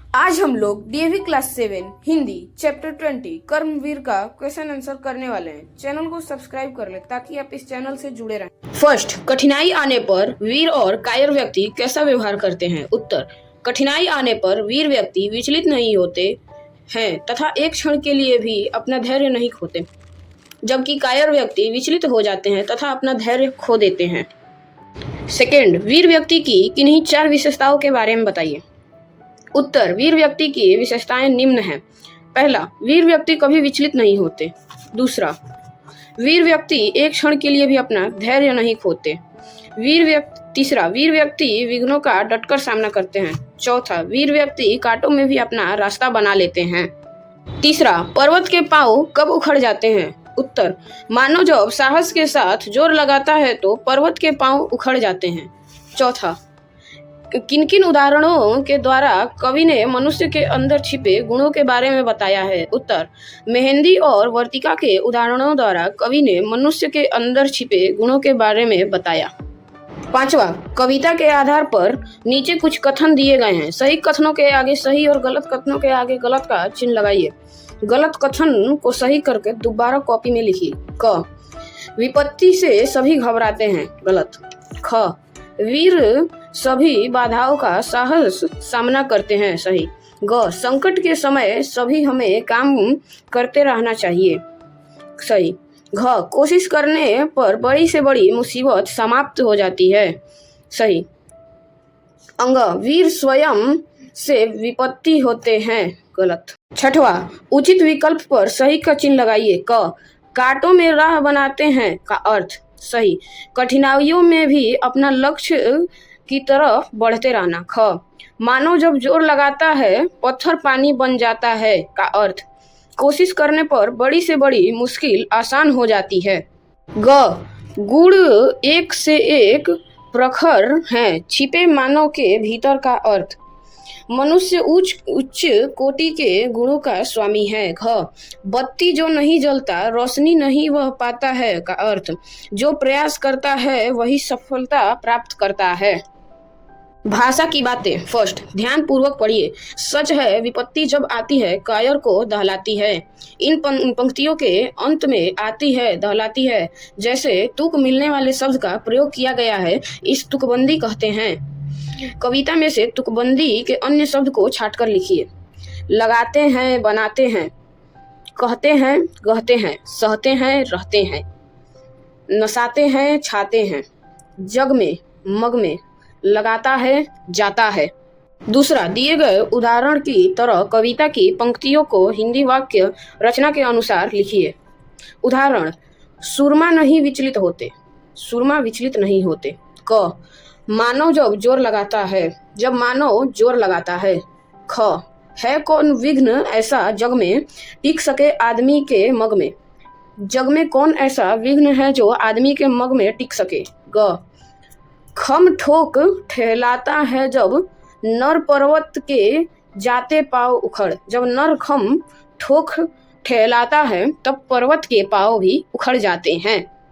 आज हम लोग डीएवी क्लास 7 हिंदी चैप्टर 20 कर्मवीर का क्वेश्चन आंसर करने वाले हैं। चैनल को सब्सक्राइब कर ले ताकि आप इस चैनल से जुड़े रहें। फर्स्ट, कठिनाई आने पर वीर और कायर व्यक्ति कैसा व्यवहार करते हैं? उत्तर, कठिनाई आने पर वीर व्यक्ति विचलित नहीं होते हैं तथा एक क्षण के लिए भी अपना धैर्य नहीं खोते, जबकि कायर व्यक्ति विचलित हो जाते हैं तथा अपना धैर्य खो देते हैं। सेकेंड, वीर व्यक्ति की किन्हीं 4 विशेषताओं के बारे में बताइए। उत्तर, वीर व्यक्ति की विशेषताएं निम्न हैं। पहला, वीर व्यक्ति कभी विचलित नहीं होते। दूसरा, वीर व्यक्ति एक क्षण के लिए भी अपना धैर्य नहीं खोते। तीसरा, वीर व्यक्ति विघ्नों का डटकर सामना करते हैं। चौथा, वीर व्यक्ति कांटों में भी अपना रास्ता बना लेते हैं। तीसरा, पर्वत के पांव कब उखड़ जाते हैं? उत्तर, मानव जब साहस के साथ जोर लगाता है तो पर्वत के पांव उखड़ जाते हैं। चौथा, किन किन उदाहरणों के द्वारा कवि ने मनुष्य के अंदर छिपे गुणों के बारे में बताया है? उत्तर, मेहंदी और वर्तिका के उदाहरणों द्वारा कवि ने मनुष्य के अंदर छिपे गुणों के बारे में बताया। पांचवा, कविता के आधार पर नीचे कुछ कथन दिए गए हैं। सही कथनों के आगे सही और गलत कथनों के आगे गलत का चिन्ह लगाइए। गलत कथन को सही करके दोबारा कॉपी में लिखिए। क, विपत्ति से सभी घबराते हैं। गलत। ख, वीर सभी बाधाओं का साहस सामना करते हैं। सही। ग, संकट के समय सभी हमें काम करते रहना चाहिए। सही। घ, कोशिश करने पर बड़ी से बड़ी मुसीबत समाप्त हो जाती है। सही। अंग, वीर स्वयं से विपत्ति होते हैं। गलत। छठवा, उचित विकल्प पर सही का चिन्ह लगाइए। क, कांटों में राह बनाते हैं का अर्थ। सही। कठिनाइयों में भी अपना लक्ष्य की तरफ बढ़ते रहना। ख, मानव जब जोर लगाता है पत्थर पानी बन जाता है का अर्थ। कोशिश करने पर बड़ी से बड़ी मुश्किल आसान हो जाती है। ग, गुण एक से एक प्रखर हैं छिपे मानव के भीतर का अर्थ। मनुष्य उच्च कोटि के गुणों का स्वामी है। घ, बत्ती जो नहीं जलता रोशनी नहीं वह पाता है का अर्थ। जो प्रयास करता है वही सफलता प्राप्त करता है। भाषा की बातें। फर्स्ट, ध्यान पूर्वक पढ़िए। सच है, विपत्ति जब आती है कायर को दहलाती है। इन पंक्तियों के अंत में आती है दहलाती है जैसे तुक मिलने वाले शब्द का प्रयोग किया गया है, इस तुकबंदी कहते हैं। कविता में से तुकबंदी के अन्य शब्द को छांटकर लिखिए। लगाते हैं, बनाते हैं, कहते हैं, गहते हैं, सहते हैं, रहते हैं, नसाते हैं, छाते हैं, जग में, मग में, लगाता है, जाता है। दूसरा, दिए गए उदाहरण की तरह कविता की पंक्तियों को हिंदी वाक्य रचना के अनुसार लिखिए। उदाहरण, सुरमा नहीं विचलित होते, सुरमा विचलित नहीं होते। क, मानव जब जोर लगाता है, जब मानव जोर लगाता है। ख, है कौन विघ्न ऐसा जग में टिक सके आदमी के मग में, जग में कौन ऐसा विघ्न है जो आदमी के मग में टिक सके। ग, खम ठोक ठहलाता है जब नर पर्वत के जाते पांव उखड़, जब नर खम ठोक ठहलाता है तब पर्वत के पांव भी उखड़ जाते हैं।